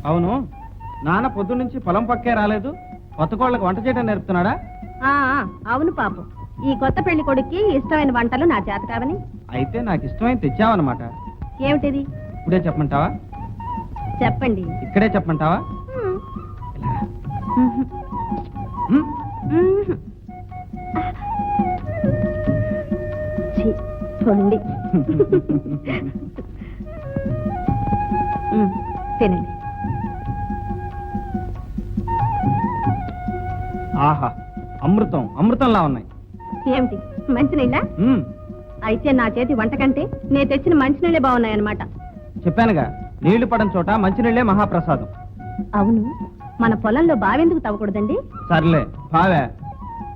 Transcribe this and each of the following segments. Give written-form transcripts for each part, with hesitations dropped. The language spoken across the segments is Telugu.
అవును, నాన్న పొద్దు నుంచి పొలం పక్కే రాలేదు. కొత్త కోళ్ళకి వంట చేయడం నేర్పుతున్నాడా? అవును పాపం, ఈ కొత్త పెళ్లి కొడుక్కి ఇష్టమైన వంటలు నా చేత కావని. అయితే నాకు ఇష్టమైన తెచ్చావన్నమాట. ఏమిటిది? ఇప్పుడే చెప్పమంటావా? చెప్పండి. ఇక్కడే చెప్పమంటావా? తినండి. ఆహా, అమృతం అమృతంలా ఉన్నాయి. ఏమిటి, మంచినీళ్ళ? అయితే నా చేతి వంట కంటే నేను తెచ్చిన మంచినీళ్ళే బాగున్నాయన్నమాట. చెప్పానుగా, నీళ్లు పడని చోట మంచినీళ్లే మహాప్రసాదం. అవును, మన పొలంలో బావెందుకు తవ్వకూడదండి? సర్లే బావే,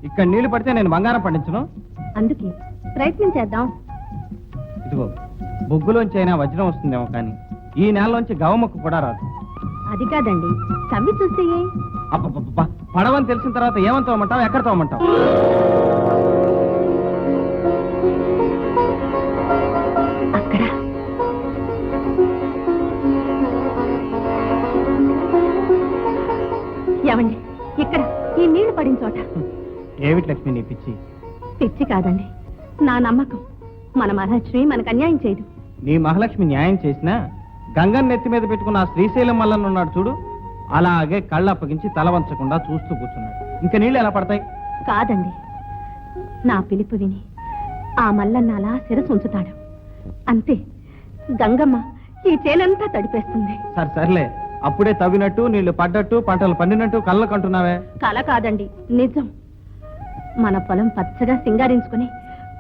ఇక్కడ నీళ్లు పడితే నేను బంగారం పండించను. అందుకే ప్రయత్నం చేద్దాం. ఇదిగో, బొగ్గులోంచి అయినా వజ్రం వస్తుందేమో, కానీ ఈ నేలలోంచి గవముక్కు కూడా రాదు. అది కాదండి, తవ్వి చూస్తే. అబ్బబ్బబ్బా, పడవని తెలిసిన తర్వాత ఏమని తవ్వమంటావు? ఎక్కడ తవ్వమంటావు? అక్కడ. ఏమండి, ఇక్కడ ఈ నీళ్లు పడిన చోట. ఏమిటి లక్ష్మి నీ పిచ్చి? పిచ్చి కాదండి, నా నమ్మకం. మన మహాలక్ష్మి మనకు అన్యాయం చేయదు. నీ మహాలక్ష్మి న్యాయం చేసినా గంగన్ నెత్తి మీద పెట్టుకున్న ఆ శ్రీశైలం మల్లన్న ఉన్నాడు చూడు, అలాగే కళ్ళు అప్పగించి తల వంచకుండా చూస్తూ కూర్చున్నాడు. ఇంకా నీళ్ళు ఎలా పడతాయి? కాదండి, నా పిలుపు విని ఆ మల్లన్న అలా శిరసు ఉంచుతాడు. అంతే, గంగమ్మ ఈ చేలంతా తడిపేస్తుంది. సర్లే, అప్పుడే తవ్వినట్టు నీళ్లు పడ్డట్టు పంటలు పండినట్టు కళ్ళకు అంటున్నావే. కల కాదండి, నిజం. మన పొలం పచ్చగా సింగారించుకుని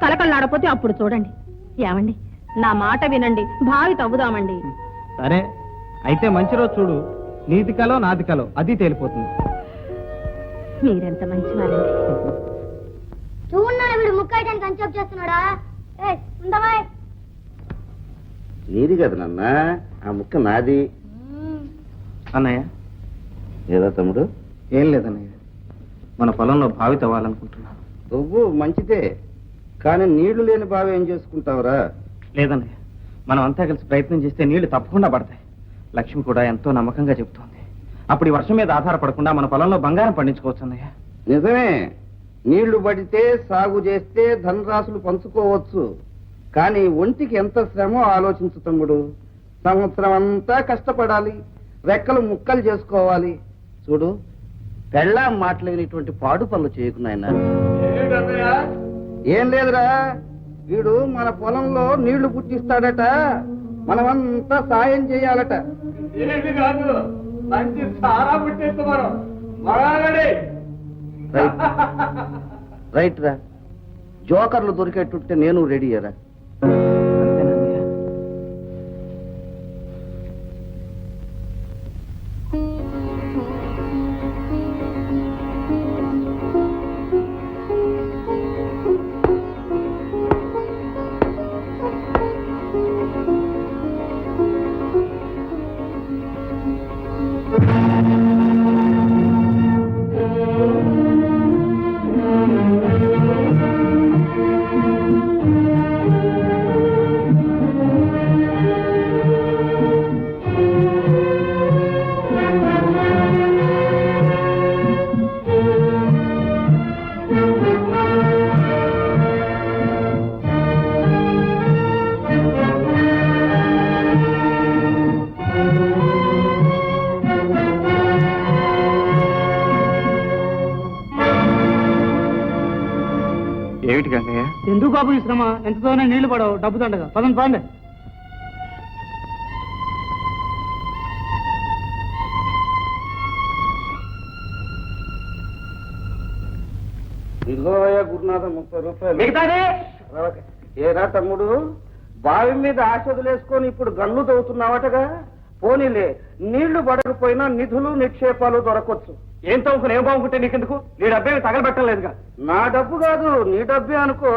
కలకళ్ళాడపోతే అప్పుడు చూడండి. ఏమండి, నా మాట వినండి, బావి తవ్వుదామండి. సరే, అయితే మంచి రోజు చూడు, నీతి కలో నాది కలో అది తేలిపోతుంది. మీరెంత మంచివారండి. చూడన్నా వీడు ముక్కయటానికి కన్సెప్ట్ చేస్తున్నాడా? నీది కదా నాన్న, ఆ ముక్క నాది. అన్నయ్య. ఏదో తమ్ముడు? ఏం లేదన్నయ్య, మన పొలంలో బావి తవ్వాలనుకుంటున్నాను. నువ్వు మంచిదే, కానీ నీళ్లు లేని బావి ఏం చేసుకుంటావురా? లేదన్నయ్య, మనం అంతా కలిసి ప్రయత్నం చేస్తే నీళ్లు తప్పకుండా పడతాయి. లక్ష్మి కూడా ఎంతో నమ్మకంగా చెబుతోంది. అప్పుడు ఈ వర్షం మీద ఆధారపడకుండా మన పొలంలో బంగారం పండించుకోవచ్చు అన్నయ్య. నిజమే, నీళ్లు పడితే సాగు చేస్తే ధనరాశులు పంచుకోవచ్చు. కానీ ఒంటికి ఎంత శ్రమో ఆలోచించు తమ్ముడు. సంవత్సరం అంతా కష్టపడాలి, రెక్కలు ముక్కలు చేసుకోవాలి. చూడు, పెళ్ళాం మాటలేనిటువంటి పాడు పనులు చేయకున్నాయన. ఏం లేదురా, వీడు మన పొలంలో నీళ్లు పుట్టిస్తాడట, మనమంతా సాయం చేయాలట. రైట్ రా, జోకర్లు దొరికేటుంటే నేను రెడీ రా. ఏమిటి గంగయ్య? ఎందుకు బాబు ఈ శ్రమ? ఎంతతోనే నీళ్లు పడవు, డబ్బు దండగా. పదండి పండి. ఇదిగోయా గురునాథ, 30 రూపాయలు. ఏరా తమ్ముడు, బావి మీద ఆశ వదిలేసుకొని ఇప్పుడు గన్ను తవ్వుతున్నావటగా? పోనీలే, నీళ్లు పడకపోయినా నిధులు నిక్షేపాలు దొరకొచ్చు. ఏం తవ్వుకుని ఏం బాగుంటే నీకెందుకు? నీ డబ్బేమి తగలబెట్టలేదుగా. నా డబ్బు కాదు, నీ డబ్బే అనుకో.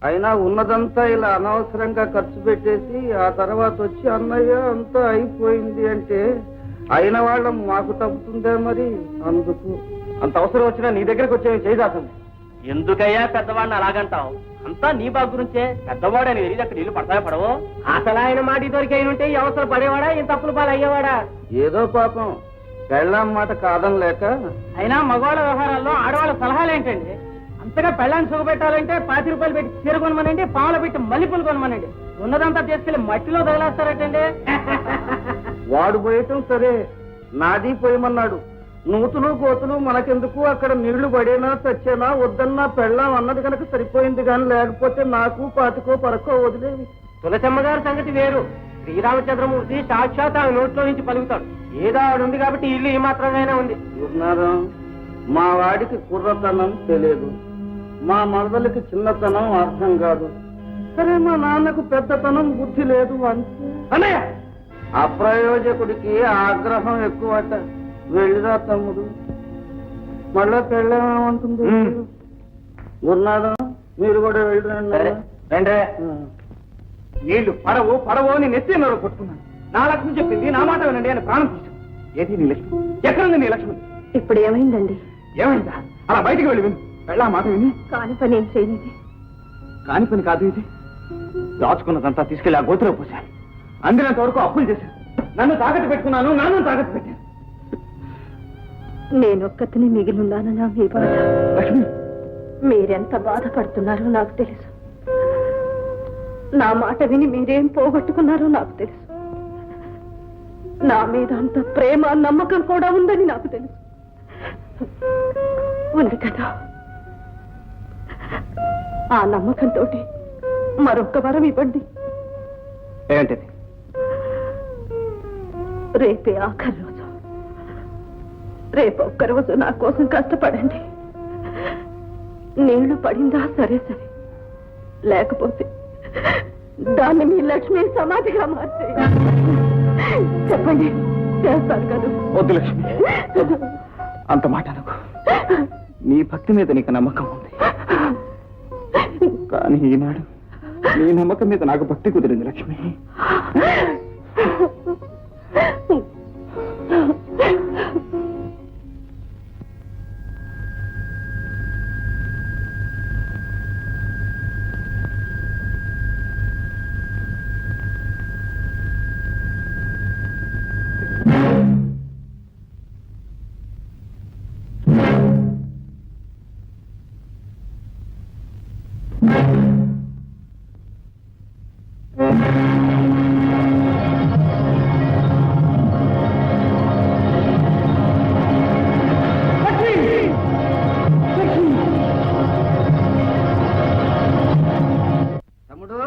అయినా ఉన్నదంతా ఇలా అనవసరంగా ఖర్చు పెట్టేసి ఆ తర్వాత వచ్చి అన్నయ్య అంతా అయిపోయింది అంటే అయిన వాళ్ళం మాకు తప్పుతుందే మరి. అందుకు అంత అవసరం వచ్చినా నీ దగ్గరకు వచ్చే చేయదాసండి. ఎందుకయ్యా పెద్దవాడిని అలాగంటావు? అంతా నీ బాగు గురించే. పెద్దవాడని తెలియదు అక్కడ నీళ్లు పడతాయా పడవు? అసలు ఆయన మాట దొరికైనుంటే ఈ అవసరం పడేవాడా, ఇంత తప్పులు పాలు అయ్యేవాడా? ఏదో పాపం పెళ్ళాం మాట కాదని లేక. అయినా మగవాళ్ళ వ్యవహారాల్లో ఆడవాళ్ళ సలహాలు ఏంటండి? అంతగా పెళ్ళాన్ని సుఖపెట్టాలంటే 10 రూపాయలు పెట్టి చీర కొనమనండి, పావులు పెట్టి మల్లెపూలు కొనమనండి. ఉన్నదంతా తీసుకెళ్లి మట్టిలో తగిలేస్తారటండి. వాడు పోయటం సరే, నాది పోయమన్నాడు. నూతులు కోతులు మనకెందుకు, అక్కడ నీళ్లు పడేనా చచ్చేనా వద్దన్నా పెళ్ళాం అన్నది కనుక సరిపోయింది, కానీ లేకపోతే నాకు పాతికో పరకో వదిలేవి. తులసమ్మ గారి సంగతి వేరు. శ్రీరామచంద్రమూర్తి సాక్షాత్ ఆమె నోట్లో నుంచి పలుకుతాడు. ఏదో ఆవిడుంది కాబట్టి ఇల్లు ఈ మాత్రమేనే ఉంది. గురునాథం, మా వాడికి కుర్రతనం తెలియదు, మా మరదలకి చిన్నతనం అర్థం కాదు. సరే, మా నాన్నకు పెద్దతనం బుద్ధి లేదు అంతే. అన్నయ్య, అప్రయోజకుడికి ఆగ్రహం ఎక్కువట. వెళ్ళిరా తమ్ముడు, మళ్ళా పెళ్ళేమంటుంది. గురునాథం, మీరు కూడా వెళ్ళిరండి. రండి. నీళ్లు పడవు పడవు అని నెత్తి నోరు కొట్టుకున్నాను. నా లక్ష్మి చెప్పింది, నా మాట వినండి అని ప్రాణం తీశాను. ఏది నీ లక్ష్మి? ఎక్కడుంది నీ లక్ష్మి? ఇప్పుడు ఏమైందండి? ఏమైందా? అలా బయటికి వెళ్ళి విను. వెళ్ళా మాట విని. కాని పని ఏం చేయలేదు. కాని పని కాదు ఇది. దాచుకున్నదంతా తీసుకెళ్లి ఆ గోతులో పోశాను. అందినంత వరకు అప్పులు చేశాను. నన్ను తాకట్టు పెట్టుకున్నాను, నన్ను తాకట్టు పెట్టాను. నేనొక్కతిని మిగిలిన్నానన్నా మీ బాధ. లక్ష్మి, మీరెంత బాధపడుతున్నారో నాకు తెలుసు. నా మాట విని మీరేం పోగొట్టుకున్నారో నాకు తెలుసు. నా మీద అంత ప్రేమ నమ్మకం కూడా ఉందని నాకు తెలుసు. ఉంది కదా, ఆ నమ్మకంతో మరొక్క వరం ఇవ్వండి. ఏంటిది? రేపే ఆఖరి రోజు. రేపు ఒక్కరోజు నా కోసం కష్టపడండి. నీళ్లు పడిందా సరే సరే, లేకపోతే దాన్ని మీ లక్ష్మి సమాధిగా మార్చే. చెప్పండి, చేస్తాను కదా? వద్దు లక్ష్మి, అంత మాట అనుకో. నీ భక్తి మీద నీకు నమ్మకం ఉంది, కానీ ఈనాడు నీ నమ్మకం మీద నాకు భక్తి కుదిరింది లక్ష్మి. తమ్ముడు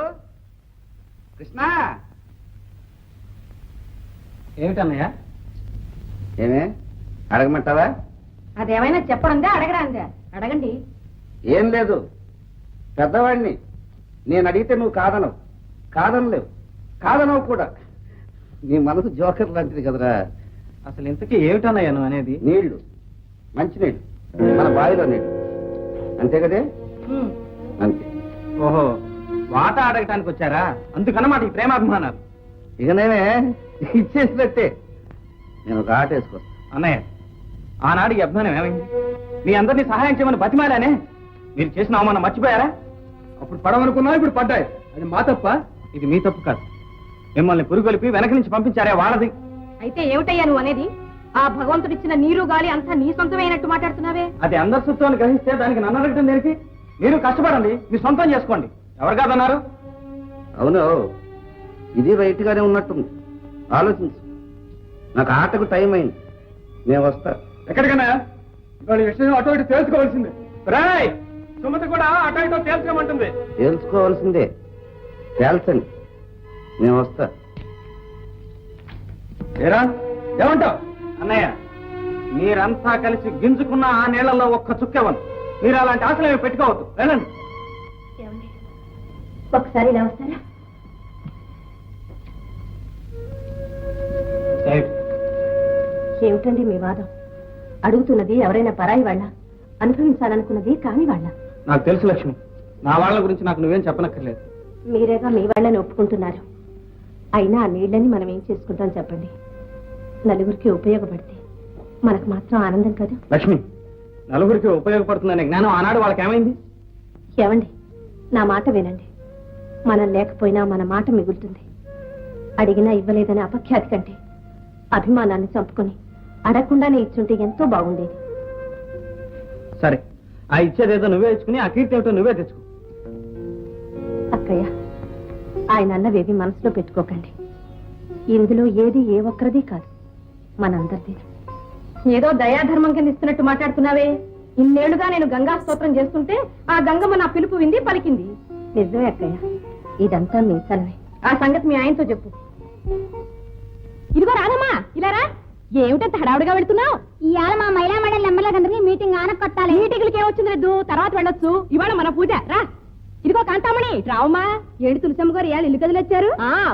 కృష్ణ, ఏమిటన్నయ్యా? ఏమే అడగమంటావా? అదేమైనా చెప్పడందే అడగరాందే? అడగండి. ఏం లేదు, పెద్దవాడిని. నేను అడిగితే నువ్వు కాదనవు, కాదనలేవు, కాదనవు కూడా. నీ మనసు జోకర్ లాంటిది కదరా. అసలు ఇంతకీ ఏమిటన్నయ్యా నువ్వు అనేది? నీళ్లు, మంచినీళ్ళు, మన బావిలో నీళ్లు, అంతే కదే? అంతే. ఓహో, వాటా అడగటానికి వచ్చారా? అందుకన్నమాట ఈ ప్రేమాభిమానాలు. ఇక నేనే ఇచ్చేసినట్టే. నేను ఒక ఆట వేసుకొస్తా. అన్నయ్య, ఆనాడు ఈ అభిమానం ఏమైంది? మీ అందరినీ సహాయం చేయమని బతిమాలానే. మీరు చేసిన అవమానం మర్చిపోయారా? అప్పుడు పడవనుకున్నా, ఇప్పుడు పడ్డాయి. అది మా తప్ప? ఇది మీ తప్పు కాదు. మిమ్మల్ని పురుగొలిపి వెనక నుంచి పంపించారే వాళ్ళది. అయితే ఏమిటయ్యా నువ్వు అనేది? ఆ భగవంతుడిచ్చిన నీరు గాలి అంతా నీ సొంతమైనట్టు మాట్లాడుతున్నావే. అది అందరి సొత్తుని గ్రహిస్తే దానికి నన్ను అడగటం దేనికి? మీరు కష్టపడండి, మీ సొంతం చేసుకోండి. ఎవరు కాదన్నారు? అవును, ఇది రైట్ గానే ఉన్నట్టుంది. ఆలోచించు. నాకు ఆటకు టైం అయింది, నేను వస్తా. ఎక్కడికన్నా ఇవాళ విషయం అటు ఇటు తెలుసుకోవాల్సిందే. రాయ్, సుమతి కూడా అటు ఇటు తేల్చుకోమంటుంది. తెలుసుకోవాల్సిందే, తేల్చండి. నేను వస్తా. ఏరా, ఏమంటావు? అన్నయ్య, మీరంతా కలిసి గింజుకున్న ఆ నీళ్లలో ఒక్క చుక్కెవను. మీరు అలాంటి ఆశలు ఏమి పెట్టుకోవద్దు. వెళ్ళండి. ఒకసారి ఇలా వస్తారా? ఏమిటండి మీ వాదం? అడుగుతున్నది ఎవరైనా పరాయి వాళ్ళ, అనుభవించాలనుకున్నది కాని వాళ్ళ? నాకు తెలుసు లక్ష్మి, నా వాళ్ళ గురించి నాకు నువ్వేం చెప్పనక్కర్లేదు. మీరేగా మీ వాళ్ళని ఒప్పుకుంటున్నారు. అయినా ఆ నీళ్ళని మనం ఏం చేసుకుంటాం చెప్పండి? నలుగురికి ఉపయోగపడితే మనకు మాత్రం ఆనందం కదా. లక్ష్మి, నలుగురికి ఉపయోగపడుతుందనే జ్ఞానం ఆనాడు వాళ్ళకి ఏమైంది? ఏమండి, నా మాట వినండి. మనం లేకపోయినా మన మాట మిగులుతుంది. అడిగినా ఇవ్వలేదనే అపఖ్యాతి కంటే అభిమానాన్ని చంపుకొని అడగకుండానే ఇచ్చుంటే ఎంతో బాగుండేది. సరే, ఆ ఇచ్చేదేదో నువ్వే ఇచ్చుకుని ఆ కీర్తి ఏమిటో నువ్వే తెచ్చుకో. అక్కయ్య, ఆయన అన్నవేవి మనసులో పెట్టుకోకండి. ఇందులో ఏది ఏ ఒక్కరిది కాదు, మనందరిది. ఏదో దయాధర్మం కింద ఇస్తున్నట్టు మాట్లాడుతున్నావే. ఇన్నేళ్లుగా నేను గంగా స్తోత్రం చేస్తుంటే ఆ గంగమ్మ నా పిలుపు వింది, పలికింది. నిజమే అక్కయ్య, ఇదంతా మీ చలవే. ఆ సంగతి మీ ఆయనతో చెప్పు. ఇదిగో రానమ్మా, ఇలా రా. ఏమిటంత హడావుడిగా వెళుతున్నావు? ఇవాళ మా మహిళా మండలి ఎమ్మెల్యేలందరినీ మీటింగ్ ఆనకొట్టాలి. మీటింగ్లకి ఏమొచ్చింది లేదు, తర్వాత వెళ్ళొచ్చు. ఇవాళ మన పూజ రా. ఇదిగో కాంతామణి, రావమ్మా. ఏడు తులసమ్మ గారు ఇవాళ ఇల్లు కదిలొచ్చారు.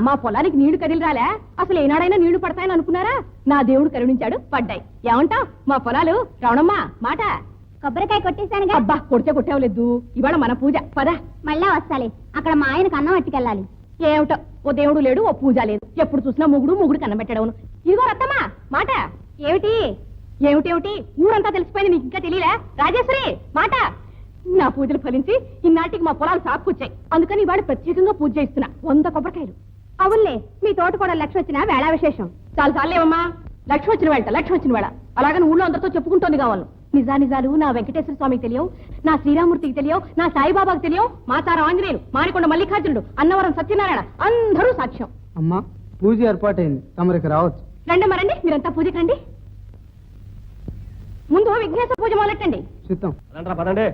మా పొలానికి నీళ్లు కదిలి రాలే. అసలు ఏనాడైనా నీళ్లు పడతాయని అనుకున్నారా? నా దేవుడు కరుణించాడు, పడ్డాయి. ఏమంటావ్? మా పొలాలు రావణమ్మా మాట. కొబ్బరికాయ కొట్టేశానుగా. అబ్బా, కొడితే కొట్టేవలేదు. ఇవాళ మన పూజ, పద. మళ్ళా వస్తాలే. అక్కడ మా ఆయనకు అన్నం పట్టుకెళ్ళాలి. ఏమిటో, ఓ దేవుడు లేడు, ఓ పూజ లేదు. ఎప్పుడు చూసినా ముగుడు కన్నం పెట్టడవును. ఇదిగో రత్తమ్మా మాట. ఏమిటి ఏమిటేమిటి? ఊరంతా తెలిసిపోయింది, నీకు ఇంకా తెలియలే? రాజేశ్వరి మాట. నా పూజలు ఫలించి ఇన్నాటికి మా పొలాలు సాపుకొచ్చాయి. అందుకని ఇవాళ ప్రత్యేకంగా పూజ చేస్తున్నా. 100 కొబ్బరికాయలు. అవునులే, మీ తోట కూడా లక్ష్మి వచ్చిన వేళ విశేషం. చాలు చాలేవమ్మా. లక్ష్మి వచ్చిన వేళ అలాగని ఊళ్ళో అందరితో చెప్పుకుంటోంది కావాలి. నిజాలు నా వెంకటేశ్వర స్వామికి తెలియవు, నా శ్రీరామూర్తికి తెలియవు, నా సాయిబాబాకి తెలియవు, మాతారం ఆంజనేయులు, మానికొండ మల్లికార్జునుడు, అన్నవరం సత్యనారాయణ అందరూ సాక్ష్యం. అమ్మా, పూజ ఏర్పాటైంది, తమరికి రావచ్చు. రండి, మీరంతా పూజకి రండి. ముందు విఘ్నేశ్వర పూజ మొదలెట్టండి. చిత్తం. పదండి.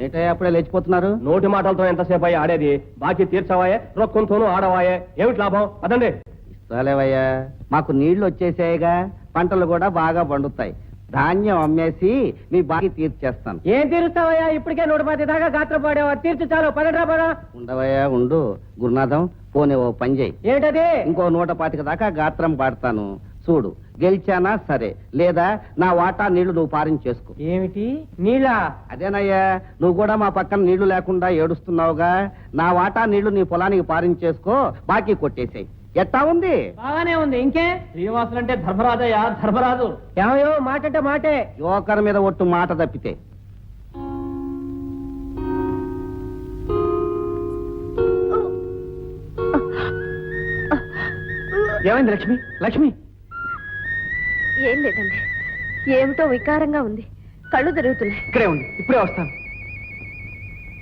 ఏంటయ్యా అప్పుడే లేచిపోతున్నారు? నోటి మాటలతో ఎంతసేపు అయ్యి ఆడేది? బాకీ తీర్చవాయే, రొక్కంతోనూ ఆడవాయే. ఏమిటి లాభం? పదండి. ఇస్తాలేవయ్యా, మాకు నీళ్లు వచ్చేసాయిగా, పంటలు కూడా బాగా పండుతాయి. ధాన్యం అమ్మేసి మీ బాకీ తీర్చేస్తాను. ఏం తీరుస్తావయ్యా? ఇప్పటికే 110 దాకా గాత్ర పాడేవా? తీర్చు చాలు, పదరా పద. ఉండవయ్యా ఉండు. గురునాథం, పోనీ ఓ పని చేయి. ఏమిటది? ఇంకో 125 దాకా గాత్రం పాడతాను. చూడు, గెలిచానా సరే, లేదా నా వాటా నీళ్లు నువ్వు పారించేసుకో. ఏమిటి నీళ్ళ? అదేనయ్యా, నువ్వు కూడా మా పక్కన నీళ్లు లేకుండా ఏడుస్తున్నావుగా, నా వాటా నీళ్లు నీ పొలానికి పారించేసుకో, బాకీ కొట్టేసాయి. ఎట్టా ఉంది? బాగానే ఉంది. ఇంకే శ్రీనివాసులు అంటే ధర్మరాజయ్యా, ధర్మరాజు. ఏమయ్యో, మాట అంటే మాటే. యువకర్ మీద ఒట్టు మాట తప్పితే. ఏమైంది లక్ష్మి? లక్ష్మి, ఏం లేదండి, ఏమిటో వికారంగా ఉంది. కళ్ళు తిరుగుతున్నాయి. ఇక్కడే ఉంది, ఇప్పుడే వస్తాను.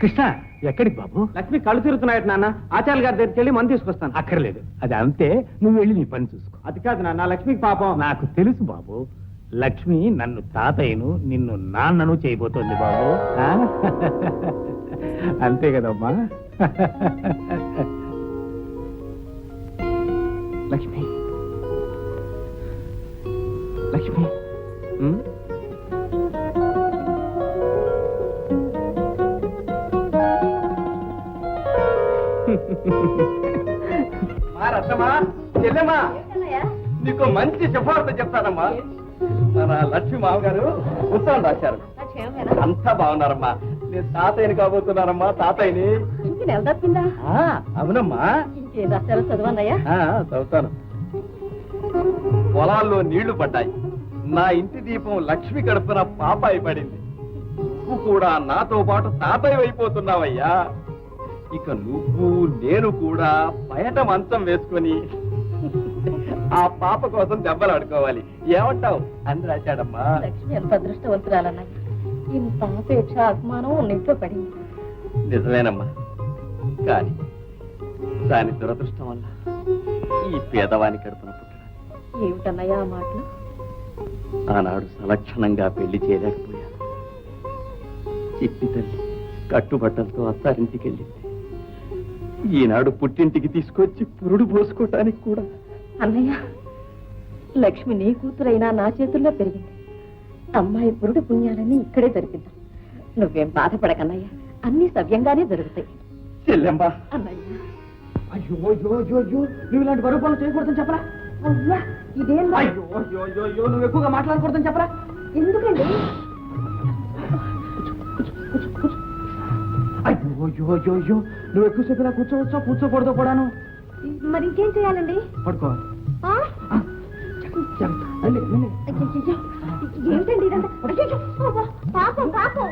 కృష్ణ, ఎక్కడికి బాబు? లక్ష్మి కళ్ళు తిరుగుతున్నాయట నాన్న. ఆచార్య గారి దగ్గరికి వెళ్ళి మందు తీసుకొస్తాను. అక్కర్లేదు, అది అంతే. నువ్వు వెళ్ళి నీ పని చూసుకో. అది కాదు నాన్న, లక్ష్మికి పాపం. నాకు తెలుసు బాబు, లక్ష్మి నన్ను తాతయ్యను, నిన్ను నాన్నను చేయబోతోంది బాబు. ఆ? అంతే కదమ్మా. లక్ష్మి, లక్ష్మి, మా రత్నమా, చెల్లెమ్మా, నీకు మంచి శుభవార్త చెప్తానమ్మా. మన లక్ష్మి మామగారు ఉత్తరం రాశారు. అంతా బాగున్నారమ్మా. నేను తాతయ్యని కాబోతున్నారమ్మా, తాతయ్యని. అవునమ్మా. ఇంకేం రాశారో చదవన్నయ్యా. చదువుతాను. పొలాల్లో నీళ్లు పడ్డాయి. నా ఇంటి దీపం లక్ష్మి గడపన పాపాయి పడింది. నువ్వు కూడా నాతో పాటు తాతయ్య అయిపోతున్నావయ్యా. ఇక నువ్వు నేను కూడా బయట మంచం వేసుకొని ఆ పాప కోసం దెబ్బలాడుకోవాలి. ఏమంటావు అని రాశాడమ్మా. లక్ష్మి ఎంత అదృష్టవంతురాలన్నయ్య. ఇంత ఆపేక్ష అభిమానం నీతో పడింది. నిజమేనమ్మా, కానీ దాని దురదృష్టం వల్ల ఈ పేదవాని కడుపున పుట్టడం. ఏమిటన్నయ్యా ఆ మాటలు? ఆనాడు సలక్షణంగా పెళ్లి చేయలేకపోయాను. చిట్టి తల్లి కట్టుబట్టలతో అత్తారింటికి వెళ్ళింది. ఈనాడు పుట్టింటికి తీసుకొచ్చి పురుడు పోసుకోవటానికి కూడా. అన్నయ్య, లక్ష్మి నీ కూతురైనా నా చేతుల్లో పెరిగింది. అమ్మాయి పురుడు పుణ్యాలని ఇక్కడే జరిపిద్దాం. నువ్వేం బాధపడకన్నయ్య, అన్ని సవ్యంగానే జరుగుతాయి. చెల్లెమ్మా, అన్నయ్య, అయ్యో అయ్యో అయ్యో అయ్యో, నువ్వు ఇలాంటి బరువు పనులు చేయకూడదని చెప్పరా? అయ్యా, ఇదేం అయ్యో అయ్యో అయ్యో అయ్యో, నువ్వు ఎక్కువగా మాట్లాడకూడదని చెప్పరా? ఎందుకండి? అయ్యో అయ్యో అయ్యో అయ్యో, నువ్వు ఎక్కువసేపు ఇలా కూర్చోవచ్చా? కూర్చోకూడదు కూడాను. మరి ఇంకేం చేయాలండి? పడుకోవాలి. ఆ? ఏంటండి ఇదంతా? అయ్యయ్యో, అబ్బా, పాపం పాపం.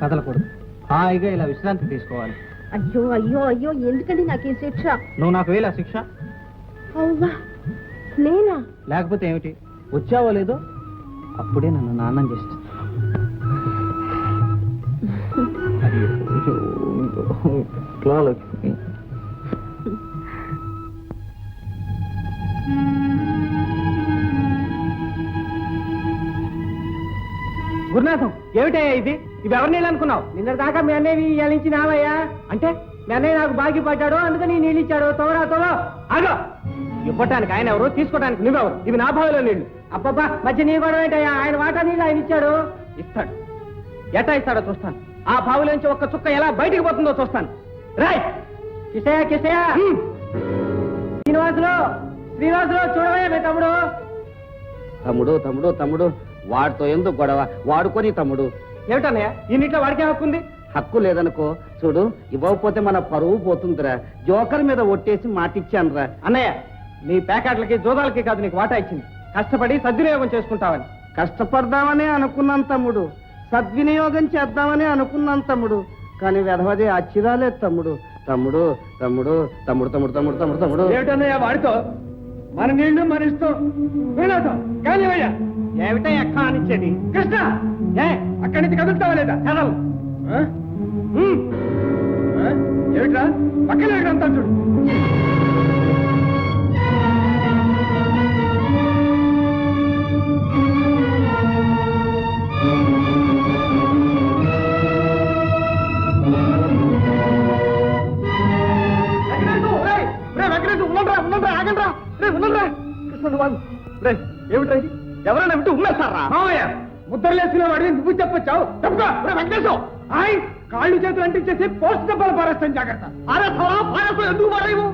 కదలకూడదు, హాయిగా ఇలా విశ్రాంతి తీసుకోవాలి. అయ్యో అయ్యో అయ్యో, ఎందుకండి నాకు ఈ శిక్ష? నువ్వు నాకు వేలా శిక్ష? అవ్వా, నేనా? లేకపోతే ఏమిటి? వచ్చావో లేదో అప్పుడే నన్ను నాన్నం చేస్తా. గురునాథం, ఏమిటయ్యా ఇది? ఇవి ఎవరు నీళ్ళు అనుకున్నావు? నిన్న దాకా మీ అన్నయ్య ఇయ్యాలించి నావయ్యా. అంటే మీ అన్నయ్య నాకు బాగి పడ్డాడు, అందుకని నీళ్ళు ఇచ్చాడు. తోరా తోవా ఆగో. ఇవ్వటానికి ఆయన ఎవరు, తీసుకోవడానికి నువ్వెవరు? ఇవి నా బావిలో నీళ్లు. అబ్బబ్బా, మధ్య నీ కూడా ఏంటయ్యా? ఆయన వాటా నీళ్ళు ఆయన ఇచ్చాడు. ఇస్తాడు, ఎట్టా ఇస్తాడో చూస్తాను. ఆ బావిలోంచి ఒక్క చుక్క ఎలా బయటికి పోతుందో చూస్తాను. రాయ్ కిసయా కిసయా. శ్రీనివాసులు శ్రీనివాసులు, చూడవయ్యా మీ తమ్ముడు. తమ్ముడు తమ్ముడు తమ్ముడు, వాడితో ఎందుకు గొడవ? వాడుకొని తమ్ముడు. ఏమిటన్నయ్య, ఈ నీటిలో వాడికే హక్కు ఉంది? హక్కు లేదనుకో, చూడు, ఇవ్వకపోతే మన పరువు పోతుందిరా. జోకర్ మీద ఒట్టేసి మాటిచ్చానురా. అన్నయ్య, నీ ప్యాకెట్లకి జోదాలకి కాదు నీకు వాటా ఇచ్చింది. కష్టపడి సద్వినియోగం చేసుకుంటావని. కష్టపడదామని అనుకున్నాను తమ్ముడు, సద్వినియోగం చేద్దామని అనుకున్నాను తమ్ముడు, కానీ వెధవది అచ్చిరాలేదు తమ్ముడు. తమ్ముడు తమ్ముడు తమ్ముడు తమ్ముడు తమ్ముడు తమ్ముడు తమ్ముడు ఏమిటన్నయ్య వాడితో? మన నీళ్లు మన ఇష్టం. వినోదం కానీ అయ్యా, ఏమిటా ఎక్క అనిచ్చేది? కృష్ణ, ఏ అక్కడి నుంచి కదులుతావా లేదా? కదలు. ఏమిట్రా పక్కన అంతా చూడు. ఏమిటా ఇది? ఎవరైనా వింటూ ఉన్నారా? ముద్రలేసిన వాడిని నువ్వు చెప్పొచ్చావు. వెంకటేశం, ఆయ్ కాళ్ళు చేతులు అంటించేసి పోస్ట్ డబ్బాలు పారేస్తాను. జాగ్రత్త. ఎందుకు పారేవు?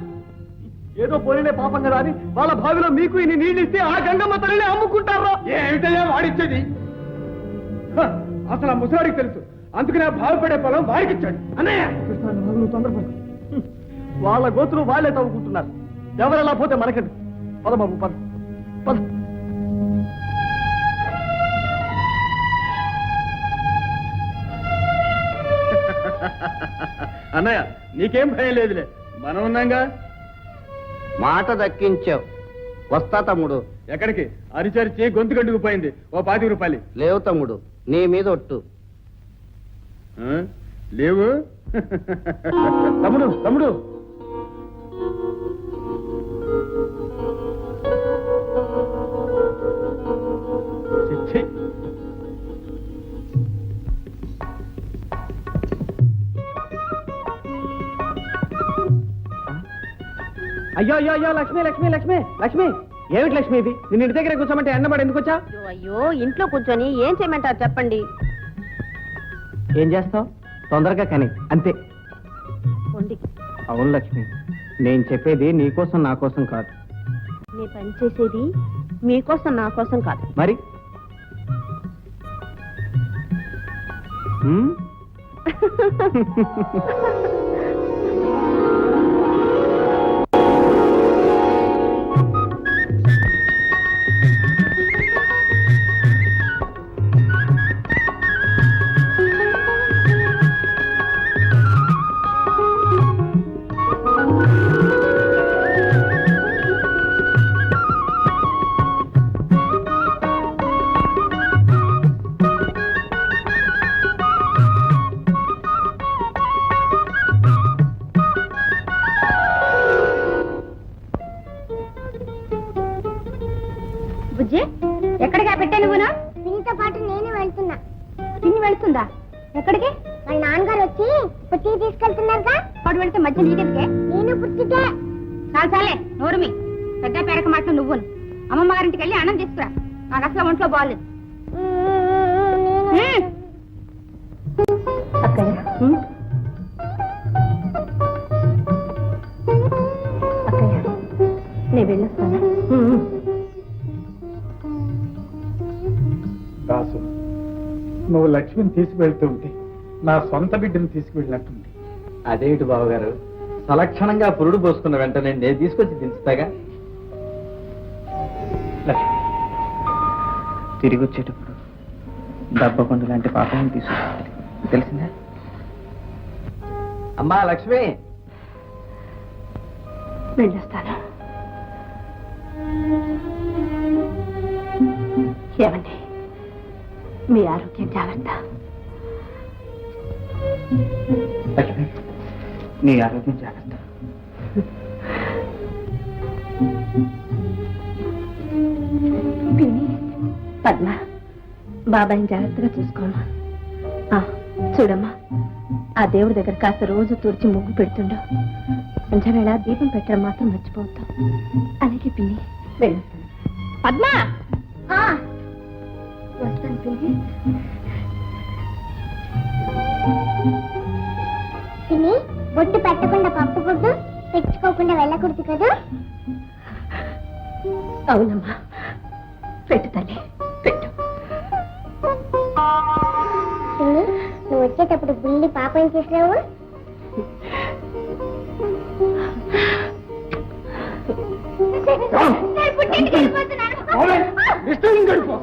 ఏదో పోలినే పాపం కదా అని వాళ్ళ బావిలో మీకు ఇన్ని నీళ్ళు ఇస్తే ఆ గంగమ్మ తల్లిని అమ్ముకుంటారా? ఏమిటయ్యా వాడిచ్చేది? అసలు ఆ ముసలాడికి తెలుసు, అందుకనే ఆ బావిపడే పొలం వాడికి ఇచ్చాడు. అన్నయ్య నువ్వు తొందరపడు. వాళ్ళ గోతులు వాళ్ళే తవ్వుకుంటున్నారు. ఎవరెలా పోతే మనకండి. పద బాబు, పద పద. అన్నయ్య, నీకేం భయం లేదులే, మనం ఉన్నాగా. మాట దక్కించావు. వస్తా తమ్ముడు. ఎక్కడికి? అరిచరిచి గొంతు గంటుకుపోయింది. ఓ 25 రూపాయలు లేవు తమ్ముడు, నీ మీద ఒట్టు. లేవు. తమ్ముడు తమ్ముడు, అయ్యో అయ్యో అయ్యో, లక్ష్మి లక్ష్మి లక్ష్మి లక్ష్మి. ఏమిటి లక్ష్మి ఇది? నేను ఇంటి దగ్గర కూర్చోమంటే ఎండబడి ఎందుకు వచ్చా? అయ్యో, ఇంట్లో కూర్చొని ఏం చేయమంటారు చెప్పండి. ఏం చేస్తావు? తొందరగా కానీ అంతే. అవును లక్ష్మి, నేను చెప్పేది నీకోసం నా కోసం కాదు. నీ పని చేసేది మీకోసం నా కోసం కాదు. మరి బుజ్జి, ఎక్కడికి పెట్టా నువ్వునా? దీనితో పాటు నేను వెళ్తున్నా. పిన్ని వెళ్తుందా? ఎక్కడికి? వాళ్ళ నాన్నగారు వచ్చి పుట్టి తీసుకెళ్తున్నారుగా. వాడు వెళ్తే మధ్య నీకెందుకే? నేను పుట్టికే. చాలే నోరుమి. పెద్ద పేరక మాట నువ్వును. అమ్మమ్మ గారింటికి వెళ్ళి అన్నం తీసుకురా. నాకు అసలు ఒంట్లో బాగాలేదు. అక్కయ్య, అక్కయ్య, నేను వెళ్ళొస్తాను. దాసు, నువ్వు లక్ష్మిని తీసుకువెళ్తూ ఉంటే నా సొంత బిడ్డను తీసుకువెళ్ళినట్టుంది. అదేమిటి బావగారు, సలక్షణంగా పురుడు పోసుకున్న వెంటనే నేను తీసుకొచ్చి దించుతాగా. లక్ష్మి, తిరిగి వచ్చేటప్పుడు దెబ్బకొండ లాంటి పాపాన్ని తీసుకుంటుంది, తెలిసిందా? అమ్మా లక్ష్మి, వెళ్ళొస్తాను. ఏమండి, మీ ఆరోగ్యం జాగ్రత్త. లక్ష్మి, నీ ఆరోగ్యం జాగ్రత్త. పిన్ని, పద్మ, బాబాయిని జాగ్రత్తగా చూసుకోమ్మా. చూడమ్మా, ఆ దేవుడి దగ్గర కాస్త రోజు తుడిచి ముగ్గు పెడుతుండో, సంధ్యవేళ దీపం పెట్టడం మాత్రం మర్చిపోతాం. అలాగే పిన్ని, వెళ్ళొస్తాను. పద్మ, వస్తాను పిన్ని. పిన్ని, బొట్టు పెట్టకుండా పప్పు గుడ్డు తెచ్చుకోకుండా వెళ్ళకూడదు కదా? అవునమ్మా, పెట్టు తల్లి, పెట్టు. పిన్ని, నువ్వు వచ్చేటప్పుడు బుల్లి పాపని చేసావు. ఇష్టం గడిపో